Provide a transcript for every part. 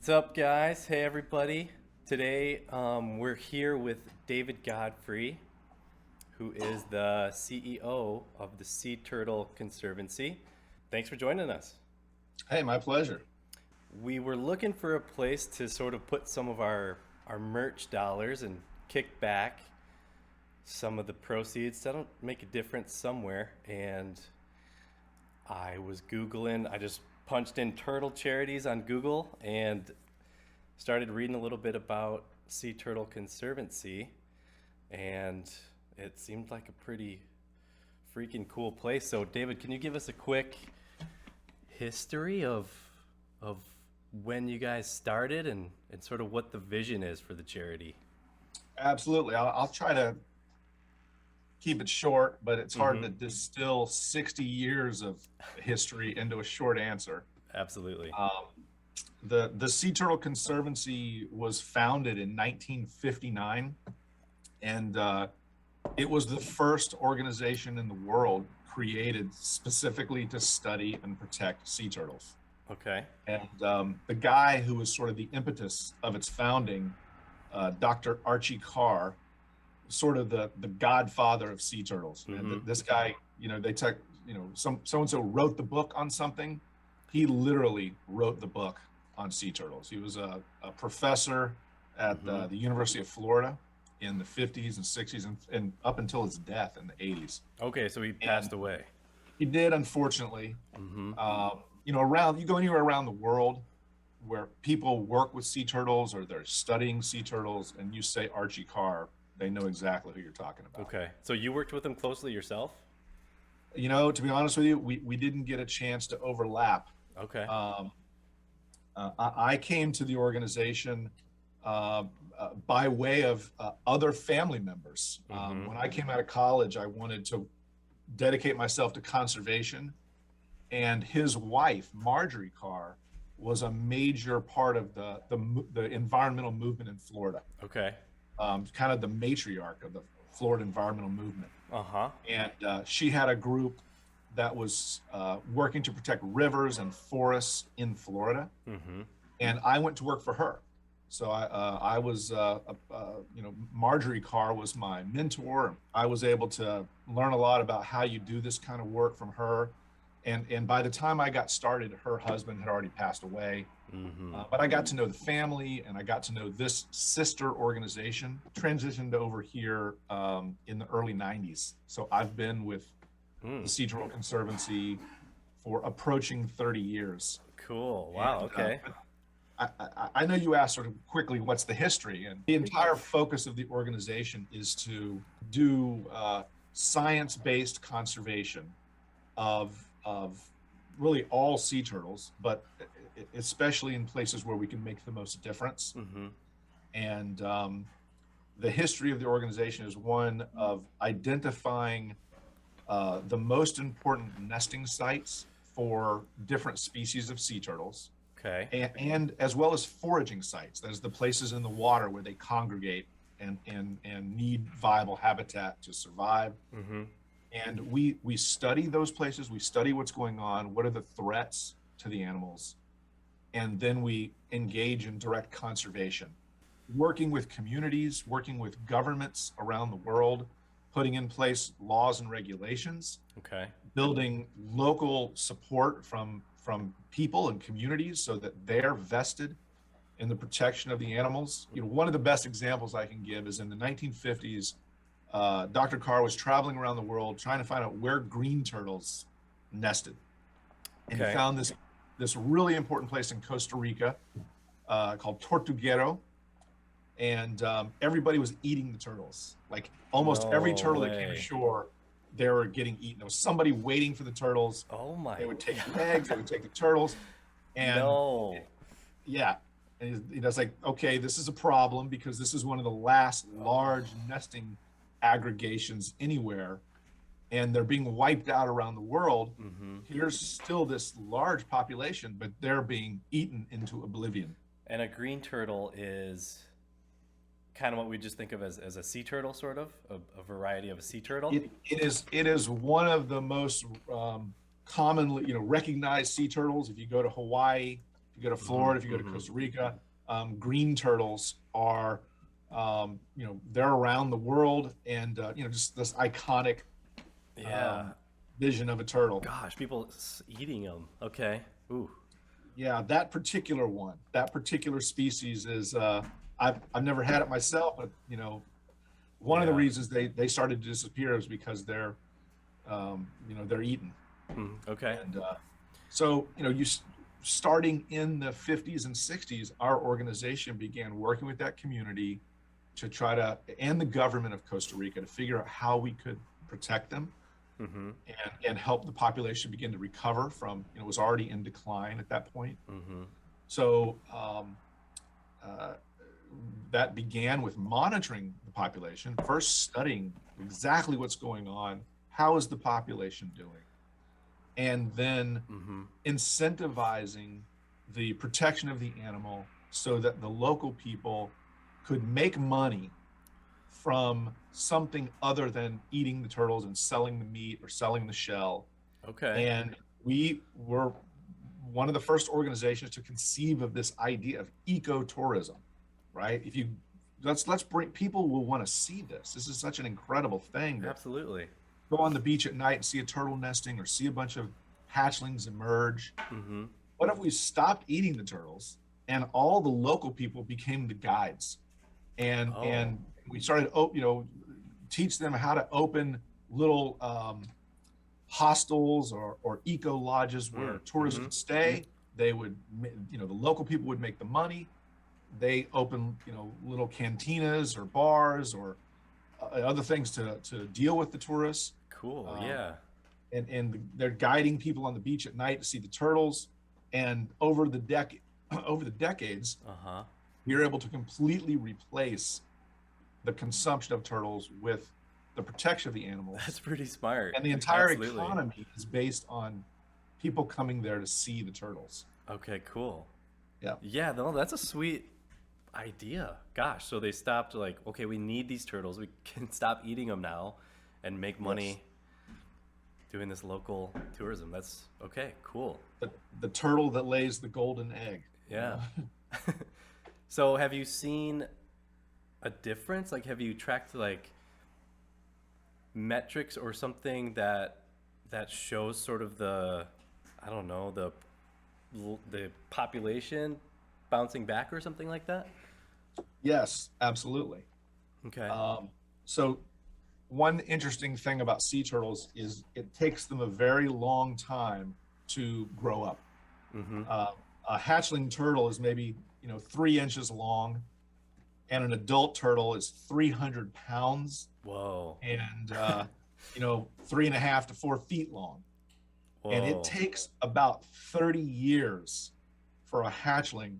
What's up, guys? Hey, everybody. Today, we're here with David Godfrey, who is the CEO of the Sea Turtle Conservancy. Thanks for joining us. Hey, my pleasure. We were looking for a place to sort of put some of our merch dollars and kick back some of the proceeds. That'll make a difference somewhere. And I was Googling, I just punched in turtle charities on Google and started reading a little bit about Sea Turtle Conservancy, and it seemed like a pretty freaking cool place. So, David, can you give us a quick history of when you guys started and sort of what the vision is for the charity? Absolutely. I'll try to keep it short, but it's hard Mm-hmm. to distill 60 years of history into a short answer. Absolutely. Um, the Sea Turtle Conservancy was founded in 1959, and it was the first organization in the world created specifically to study and protect sea turtles. Okay. And the guy who was sort of the impetus of its founding, Dr. Archie Carr, sort of the godfather of sea turtles. And Mm-hmm. this guy, they took, so and so wrote the book on something. He literally wrote the book on sea turtles. He was a professor at Mm-hmm. the University of Florida in the 50s and 60s and up until his death in the 80s. Okay, so he And passed away. he did, unfortunately. Mm-hmm. Around, you go anywhere around the world where people work with sea turtles or they're studying sea turtles, and you say Archie Carr, they know exactly who you're talking about. Okay, so you worked with him closely yourself? To be honest with you, we didn't get a chance to overlap. Okay. Um, I came to the organization by way of other family members. Mm-hmm. When I came out of college, I wanted to dedicate myself to conservation, and his wife, Marjorie Carr, was a major part of the environmental movement in Florida, Okay. kind of the matriarch of the Florida environmental movement. Uh-huh. And she had a group that was working to protect rivers and forests in Florida. Mm-hmm. And I went to work for her. So I was, Marjorie Carr was my mentor. I was able to learn a lot about how you do this kind of work from her. And by the time I got started, her husband had already passed away. Mm-hmm. But I got to know the family, and I got to know this sister organization. Transitioned over here in the early 90s. So I've been with the Mm. Sea Turtle Conservancy for approaching 30 years. Cool. Wow. And, Okay. I know you asked sort of quickly what's the history, and the entire focus of the organization is to do science-based conservation of really all sea turtles, but especially in places where we can make the most difference. Mm-hmm. And the history of the organization is one of identifying the most important nesting sites for different species of sea turtles, Okay. and as well as foraging sites. That is the places in the water where they congregate and need viable habitat to survive. Mm-hmm. And we study those places. We study what's going on. What are the threats to the animals? And then we engage in direct conservation, working with communities, working with governments around the world, putting in place laws and regulations, Okay. building local support from people and communities so that they're vested in the protection of the animals. One of the best examples I can give is in the 1950s. Dr. Carr was traveling around the world trying to find out where green turtles nested, and he Okay. found this really important place in Costa Rica called Tortuguero, and everybody was eating the turtles. Like almost every No turtle that came way. ashore, they were getting eaten. There was somebody waiting for the turtles. Oh my. They would take the eggs, they would take the turtles, and No. yeah. And it's like, okay, this is a problem because this is one of the last large nesting aggregations anywhere, and they're being wiped out around the world. Mm-hmm. Here's still this large population, but they're being eaten into oblivion. And a green turtle is kind of what we just think of as a sea turtle, sort of a variety of a sea turtle. It is one of the most commonly recognized sea turtles. If you go to Hawaii, If you go to Florida, if you go to Costa Rica, green turtles are, they're around the world, and just this iconic Yeah. vision of a turtle. Gosh, people eating them. Okay. Ooh. Yeah, that particular one, that particular species is, I've never had it myself, but one of the Yeah. reasons they started to disappear is because they're eaten. Okay. And so, starting in the 50s and 60s, our organization began working with that community to try to, and the government of Costa Rica, to figure out how we could protect them Mm-hmm. and help the population begin to recover from, it was already in decline at that point. Mm-hmm. So that began with monitoring the population, first studying exactly what's going on, how is the population doing, and then incentivizing the protection of the animal so that the local people could make money from something other than eating the turtles and selling the meat or selling the shell. Okay. And we were one of the first organizations to conceive of this idea of ecotourism, right? Let's bring, people will want to see this. This is such an incredible thing. Absolutely. Go on the beach at night and see a turtle nesting or see a bunch of hatchlings emerge. Mm-hmm. What if we stopped eating the turtles and all the local people became the guides, and we started teach them how to open little hostels or eco lodges where tourists would stay. They would, the local people would make the money. They open, little cantinas or bars or other things to deal with the tourists. Cool. Yeah. And they're guiding people on the beach at night to see the turtles. And over the decades, we were able to completely replace the consumption of turtles with the protection of the animals. That's pretty smart. And the entire economy is based on people coming there to see the turtles. Okay, cool. Yeah. Yeah, no, that's a sweet idea. Gosh, so they stopped okay, we need these turtles. We can stop eating them now and make money doing this local tourism. That's okay, cool. The turtle that lays the golden egg. Yeah. So have you seen a difference? Have you tracked metrics or something that shows sort of the population bouncing back or something like that? Yes, absolutely. Okay. So one interesting thing about sea turtles is it takes them a very long time to grow up. A hatchling turtle is maybe 3 inches long, and an adult turtle is 300 pounds. Whoa. And 3.5 to 4 feet long. Whoa. And it takes about 30 years for a hatchling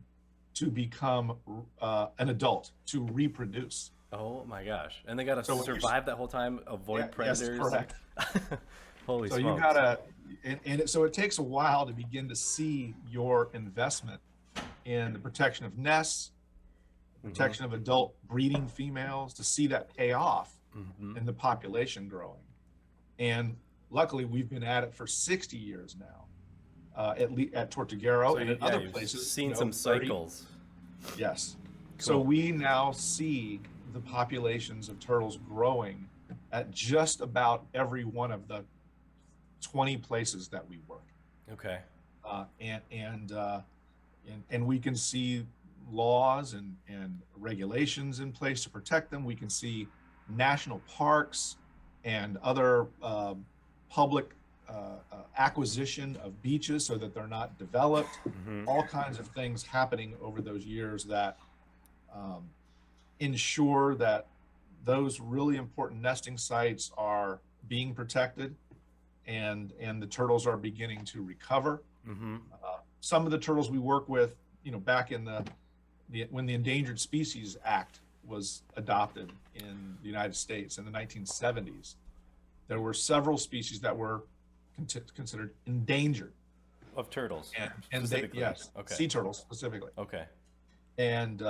to become an adult, to reproduce. Oh my gosh. And they got to survive that whole time, avoid predators. Yes, correct. Holy so smokes. You gotta, so it takes a while to begin to see your investment in the protection of nests, protection of adult breeding females, to see that pay off in the population growing. And luckily, we've been at it for 60 years now, at Tortuguero and at other places. Seen some 30. cycles. Yes. Cool. So we now see the populations of turtles growing at just about every one of the 20 places that we work. Okay. And we can see laws and regulations in place to protect them. We can see national parks and other public acquisition of beaches so that they're not developed. All kinds of things happening over those years that ensure that those really important nesting sites are being protected, and the turtles are beginning to recover. Some of the turtles we work with, back in when the Endangered Species Act was adopted in the United States in the 1970s, there were several species that were considered endangered. Of turtles. And yes, okay. Sea turtles specifically. Okay. And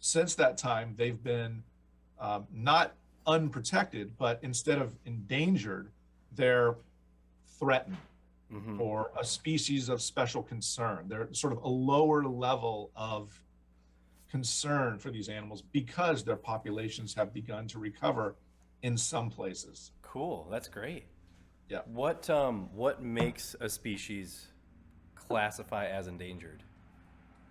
since that time, they've been not unprotected, but instead of endangered, they're threatened. or a species of special concern. They're sort of a lower level of concern for these animals because their populations have begun to recover in some places. Cool. That's great. Yeah. What makes a species classify as endangered?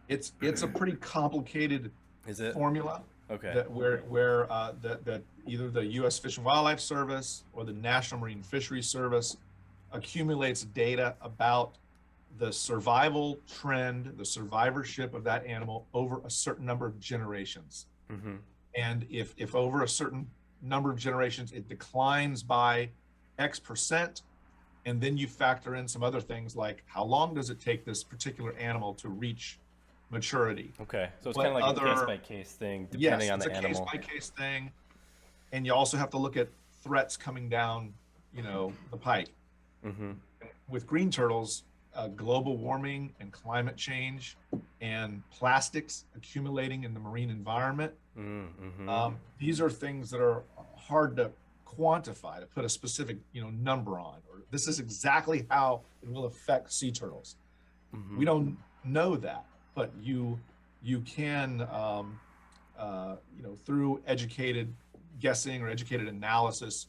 It's a pretty complicated Is it? formula Okay. that that either the U.S. Fish and Wildlife Service or the National Marine Fisheries Service accumulates data about the survival trend, the survivorship of that animal over a certain number of generations. And if over a certain number of generations it declines by X percent, and then you factor in some other things like how long does it take this particular animal to reach maturity. Okay. So it's What kind of like a other- case by case thing, depending on the animal. Yes, it's a case by case thing, and you also have to look at threats coming down, the pike. With green turtles, global warming and climate change and plastics accumulating in the marine environment. These are things that are hard to quantify, to put a specific number on, or this is exactly how it will affect sea turtles. We don't know that, but you can through educated guessing or educated analysis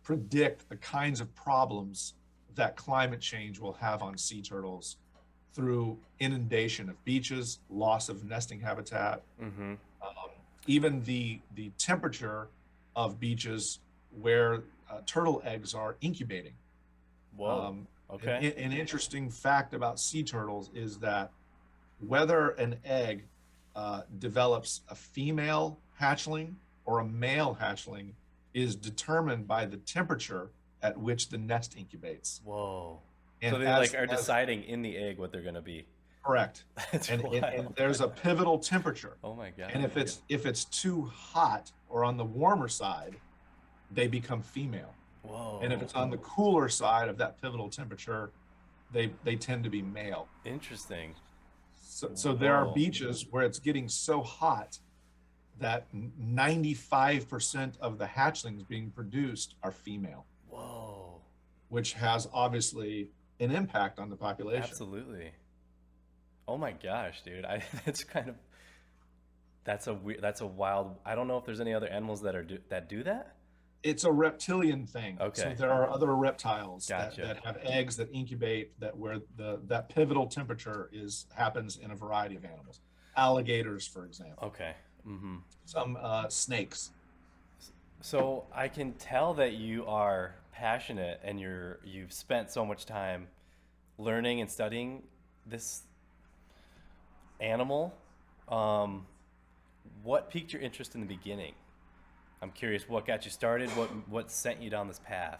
predict the kinds of problems that climate change will have on sea turtles through inundation of beaches, loss of nesting habitat, even the temperature of beaches where turtle eggs are incubating. Whoa. Okay. An interesting fact about sea turtles is that whether an egg develops a female hatchling or a male hatchling is determined by the temperature at which the nest incubates. Whoa. And so they are deciding in the egg what they're going to be. Correct. That's and wild. there's a pivotal temperature. Oh my God. And if it's too hot or on the warmer side, they become female. Whoa. And if it's on the cooler side of that pivotal temperature, they tend to be male. Interesting. So there are beaches where it's getting so hot that 95% of the hatchlings being produced are female. Whoa. Which has obviously an impact on the population. Absolutely. Oh my gosh, dude. That's a wild. I don't know if there's any other animals that do that. It's a reptilian thing. Okay. So there are other reptiles Gotcha. that have eggs that incubate where that pivotal temperature happens in a variety of animals. Alligators, for example. Okay. Some snakes. So I can tell that you are passionate and you've spent so much time learning and studying this animal. What piqued your interest in the beginning? I'm curious what got you started, what sent you down this path?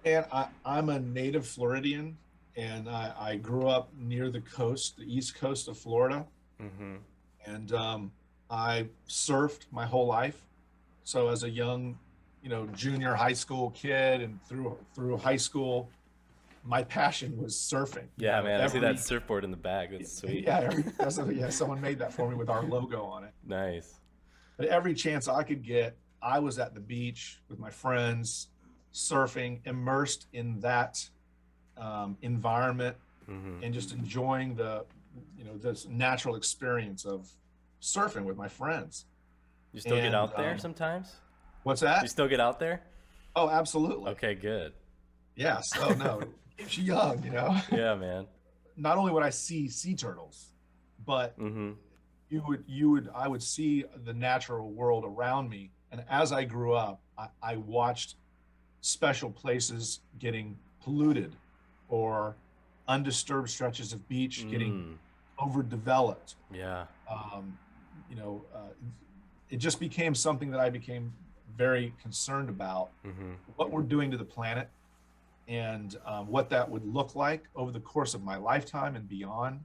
And I'm a native Floridian, and I grew up near the coast, the east coast of Florida. And I surfed my whole life. So as a young, junior high school kid and through high school, my passion was surfing. Yeah, man, I see that surfboard in the back. That's sweet. Yeah, someone made that for me with our logo on it. Nice. But every chance I could get, I was at the beach with my friends, surfing, immersed in that environment, and just enjoying this natural experience of surfing with my friends. You still get out there sometimes? What's that? You still get out there? Oh, absolutely. Okay, good. Yes. Oh no, keeps you young, Yeah, man. Not only would I see sea turtles, but I would see the natural world around me. And as I grew up, I watched special places getting polluted or undisturbed stretches of beach getting overdeveloped. Yeah. It just became something that I became very concerned about, what we're doing to the planet and what that would look like over the course of my lifetime and beyond.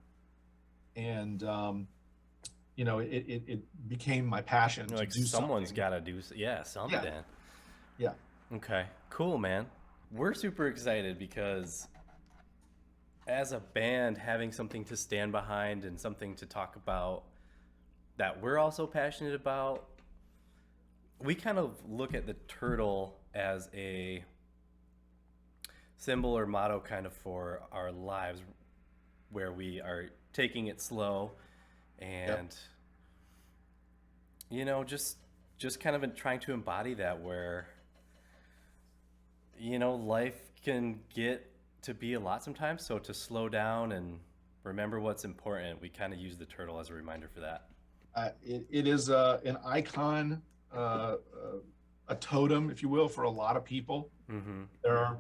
And, it became my passion to do someone's something. got to do something. Yeah. Okay, cool, man. We're super excited because as a band, having something to stand behind and something to talk about that we're also passionate about, we kind of look at the turtle as a symbol or motto kind of for our lives, where we are taking it slow Yep. and just kind of trying to embody that, where life can get to be a lot sometimes, so to slow down and remember what's important, we kind of use the turtle as a reminder for that. It is an icon, a totem, if you will, for a lot of people. Mm-hmm. There are,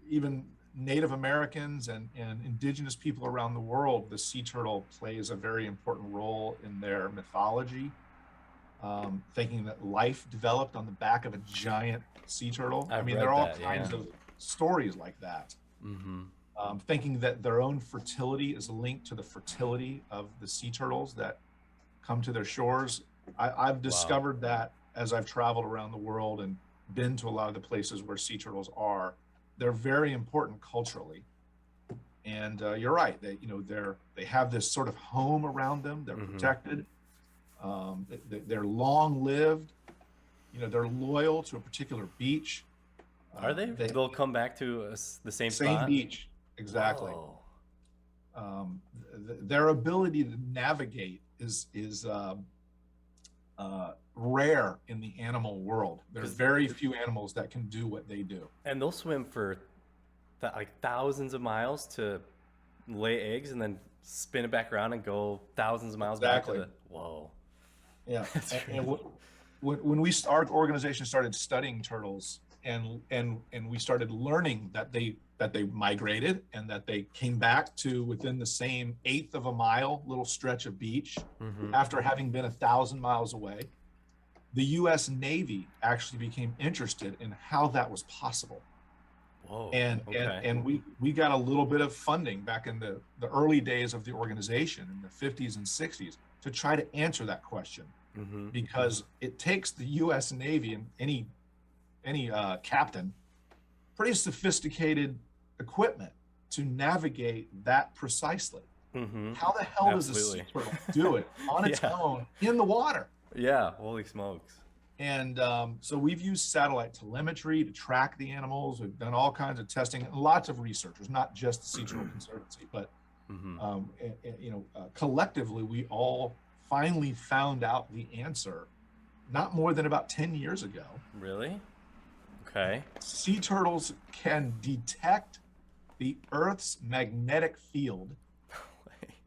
even Native Americans and indigenous people around the world, the sea turtle plays a very important role in their mythology, thinking that life developed on the back of a giant sea turtle. I I've mean, read there are all that, kinds yeah. of stories like that. Mm-hmm. Thinking that their own fertility is linked to the fertility of the sea turtles that come to their shores. I've Wow. discovered that as I've traveled around the world and been to a lot of the places where sea turtles are. They're very important culturally. And you're right. They have this sort of home around them. They're Mm-hmm. protected. They're long lived. They're loyal to a particular beach. Are they? They They'll come back to the same Same spot? beach, exactly. Whoa. Their ability to navigate is rare in the animal world. There are 'Cause- very few animals that can do what they do. and they'll swim for like thousands of miles to lay eggs and then spin it back around and go thousands of miles back to Exactly. the. Whoa. Yeah. That's And crazy. when our organization started studying turtles and we started learning that they migrated and that they came back to within the same eighth of a mile little stretch of beach Mm-hmm. after having been 1,000 miles away, the U.S. Navy actually became interested in how that was possible. Whoa. And Okay. we got a little bit of funding back in the early days of the organization in the 50s and 60s to try to answer that question, Mm-hmm. because it takes the U.S. Navy and any captain pretty sophisticated equipment to navigate that precisely. Mm-hmm. How the hell does a sea Absolutely. turtle do it on its Yeah. own in the water? Yeah. Holy smokes. And so we've used satellite telemetry to track the animals. We've done all kinds of testing, and lots of researchers, not just the Sea Turtle Conservancy, but Mm-hmm. collectively, we all finally found out the answer not more than about 10 years ago. Really? Okay. Sea turtles can detect the Earth's magnetic field,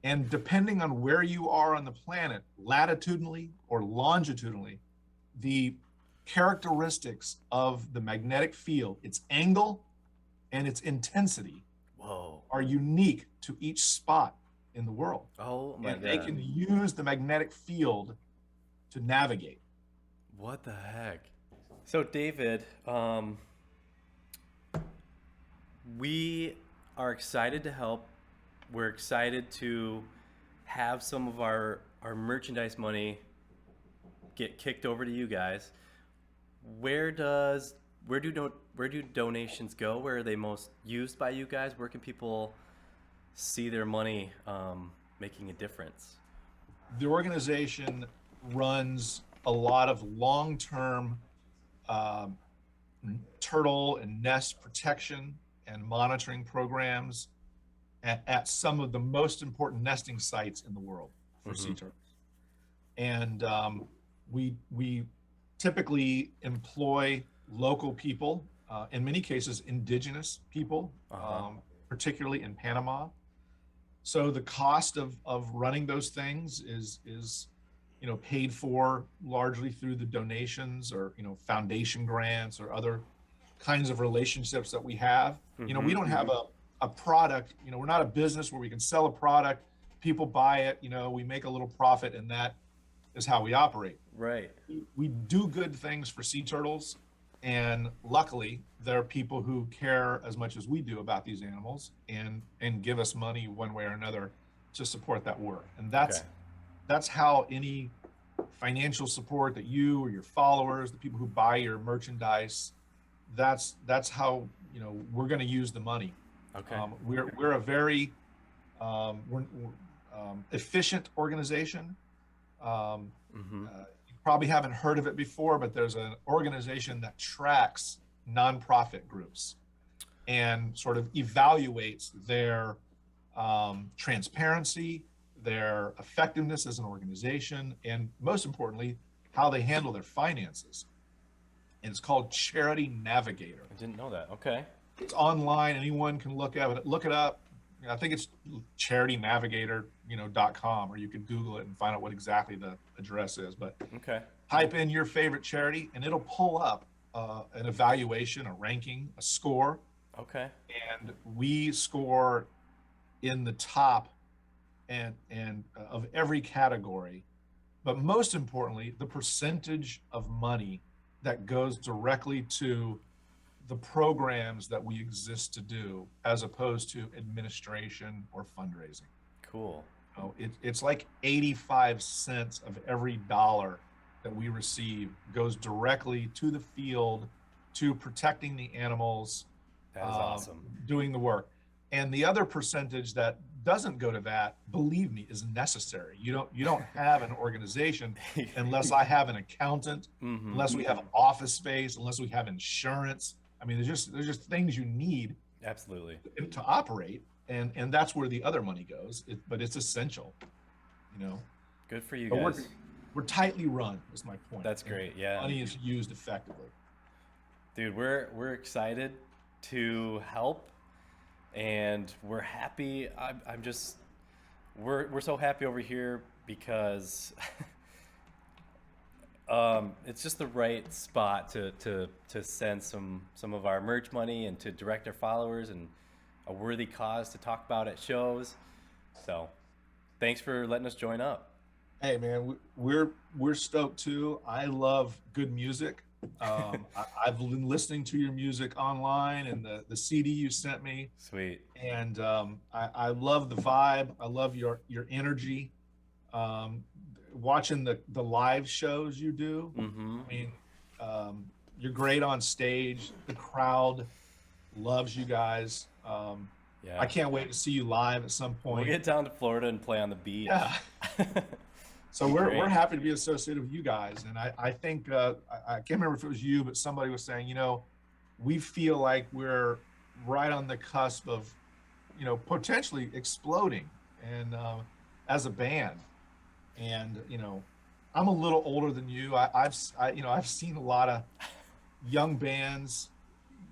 and depending on where you are on the planet, latitudinally or longitudinally, the characteristics of the magnetic field, its angle and its intensity, Whoa. are unique to each spot in the world. Oh my And they God. can use the magnetic field to navigate. What the heck? So David, we are excited to help. We're excited to have some of our merchandise money get kicked over to you guys. Where do donations go? Where are they most used by you guys? Where can people see their money making a difference? The organization runs a lot of long-term um, turtle and nest protection and monitoring programs at some of the most important nesting sites in the world for sea Mm-hmm. turtles. And we typically employ local people, in many cases indigenous people, Uh-huh. particularly in Panama. So the cost of running those things is paid for largely through the donations or foundation grants or other kinds of relationships that we have. Mm-hmm. We don't have a product. We're not a business where we can sell a product, people buy it, we make a little profit, and that is how we operate. Right. We do good things for sea turtles, and luckily there are people who care as much as we do about these animals and give us money one way or another to support that work. And that's Okay. that's how any financial support that you or your followers, the people who buy your merchandise, that's how we're going to use the money. Okay. We're a very efficient organization. Mm-hmm. You probably haven't heard of it before, but there's an organization that tracks nonprofit groups. and sort of evaluates their transparency, their effectiveness as an organization, and most importantly, how they handle their finances. And it's called Charity Navigator. I didn't know that. Okay. It's online. Anyone can look at it. Look it up. I think it's charitynavigator.com, or you can Google it and find out what exactly the address is. But Okay. type in your favorite charity, and it'll pull up an evaluation, a ranking, a score. Okay. And we score in the top and of every category. But most importantly, the percentage of money that goes directly to the programs that we exist to do, as opposed to administration or fundraising. Cool. It's like 85 cents of every dollar that we receive goes directly to the field, to protecting the animals, That is awesome. doing the work. And the other percentage that doesn't go to that, believe me, is necessary. You don't have an organization unless I have an accountant, unless we have an office space, unless we have insurance. I mean, there's just things you need Absolutely. to operate, and that's where the other money goes. But it's essential, you know. Good for you But guys. we're tightly run, is my point. That's great. Yeah. Money is used effectively. Dude, we're excited to help, and we're happy. I'm just we're so happy over here because it's just the right spot to send some of our merch money and to direct our followers and a worthy cause to talk about at shows. So thanks for letting us join up. Hey man, we're stoked too. I love good music. I've been listening to your music online and the CD you sent me, Sweet. and I love the vibe. I love your energy. Watching the live shows you do. Mm-hmm. I mean, you're great on stage. The crowd loves you guys. Yeah. I can't wait to see you live at some We'll point. get down to Florida and play on the beach. Yeah. So we're Great. happy to be associated with you guys. And I think, I can't remember if it was you, but somebody was saying, we feel like we're right on the cusp of, potentially exploding and as a band. And, I'm a little older than you. I've seen a lot of young bands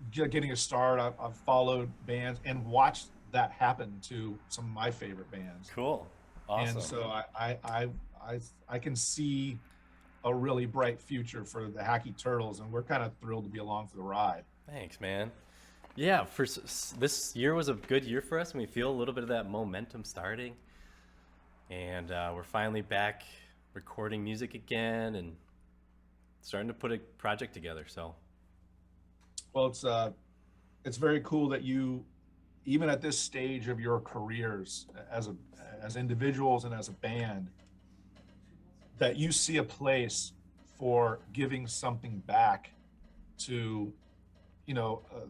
getting a start. I've followed bands and watched that happen to some of my favorite bands. Cool. Awesome. And so I can see a really bright future for the Hacky Turtles, and we're kind of thrilled to be along for the ride. Thanks, man. Yeah, this year was a good year for us, and we feel a little bit of that momentum starting. And we're finally back recording music again and starting to put a project together. So, Well, it's very cool that you, even at this stage of your careers as individuals and as a band, that you see a place for giving something back to,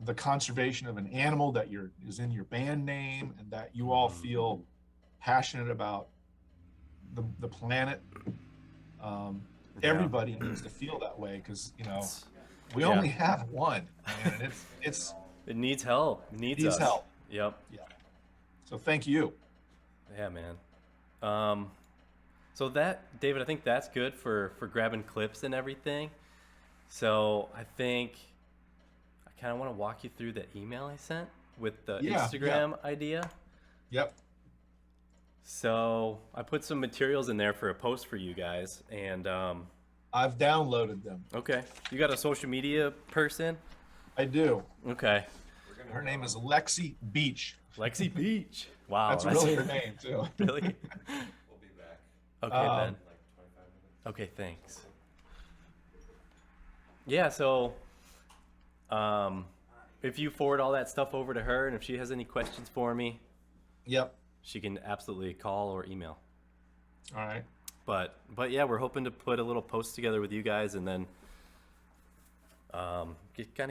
the conservation of an animal that is in your band name, and that you all feel passionate about the planet. Everybody needs to feel that way, because we only have one, and it needs help. It needs us. help. Yep. Yeah. So thank you. Yeah, man. So that, David, I think that's good for grabbing clips and everything. So I think I kind of want to walk you through the email I sent with the Instagram idea. Yep. So I put some materials in there for a post for you guys, and I've downloaded them. okay, you got a social media person? I do. Okay, Her name is Lexi Beach. Lexi Beach. Wow, That's really her name too. Really? We'll be back Okay, Um, Ben. in like 25 minutes. Okay, thanks. Yeah, so if you forward all that stuff over to her, and if she has any questions for me, Yep. she can absolutely call or email. All right. But yeah, we're hoping to put a little post together with you guys, and then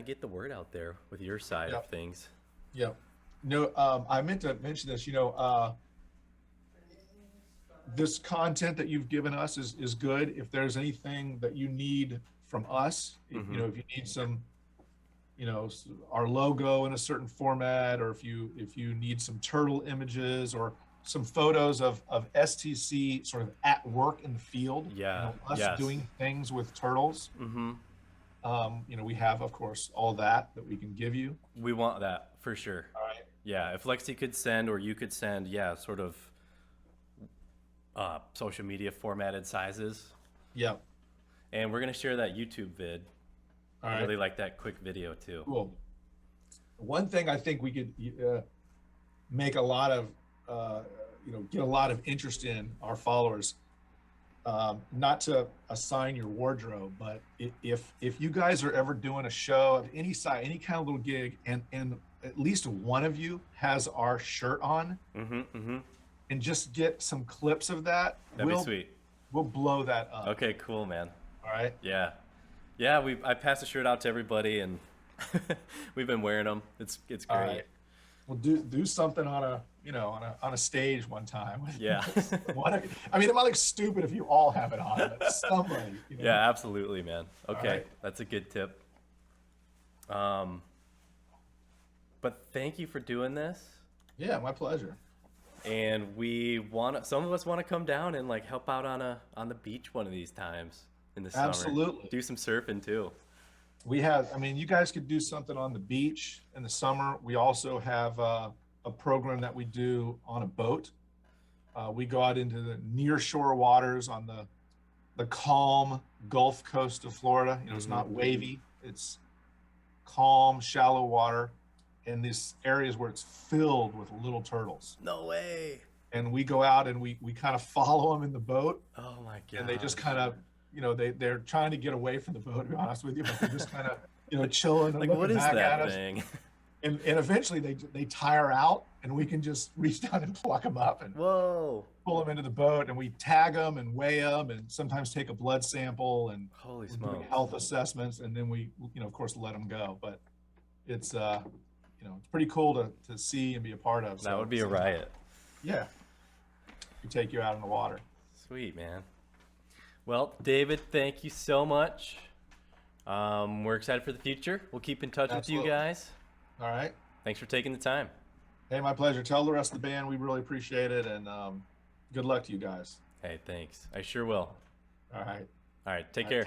get the word out there with your side of Yep. things. Yep. No, I meant to mention this. This content that you've given us is good. If there's anything that you need from us, if you need some, our logo in a certain format, or if you need some turtle images or some photos of STC sort of at work in the field, Yeah. us Yes. doing things with turtles. Mm-hmm. We have, of course, all that we can give you. We want that for sure. All right. Yeah, if Lexi could send or you could send, yeah, sort of social media formatted sizes. Yeah. And we're going to share that YouTube vid. All I right. really like that quick video too. Cool. One thing I think we could make a lot of, get a lot of interest in our followers. Not to assign your wardrobe, but if you guys are ever doing a show of any size, any kind of little gig, and at least one of you has our shirt on, and just get some clips of that, That'd be sweet. We'll blow that up. Okay, cool, man. All right. Yeah, I passed the shirt out to everybody, and we've been wearing them. It's great. All right. We'll do something on a stage one time. Yeah. I mean, it might look stupid if you all have it on, but somebody. Yeah, absolutely, man. Okay, right. That's a good tip. But thank you for doing this. Yeah, my pleasure. And some of us want to come down and like help out on the beach one of these times in the summer. Absolutely. Do some surfing too. You guys could do something on the beach in the summer. We also have a program that we do on a boat. We go out into the near shore waters on the calm Gulf Coast of Florida. It's not wavy. It's calm, shallow water in these areas where it's filled with little turtles. No way. And we go out and we kind of follow them in the boat. Oh my god. And they just kind of, they're trying to get away from the boat, to be honest with you, but they're just kind of chilling and like, looking what is back at that us. thing? And eventually they tire out, and we can just reach down and pluck them up and Whoa. pull them into the boat, and we tag them and weigh them, and sometimes take a blood sample, and Holy we're doing smokes. health assessments, and then we, of course, let them go. But it's, it's pretty cool to see and be a part of. That would be a riot. Yeah. We take you out in the water. Sweet, man. Well, David, thank you so much. We're excited for the future. We'll keep in touch Absolutely. with you guys. All right. Thanks for taking the time. Hey, my pleasure. Tell the rest of the band we really appreciate it, and good luck to you guys. Hey, thanks. I sure will. All right. All right, take All right, care.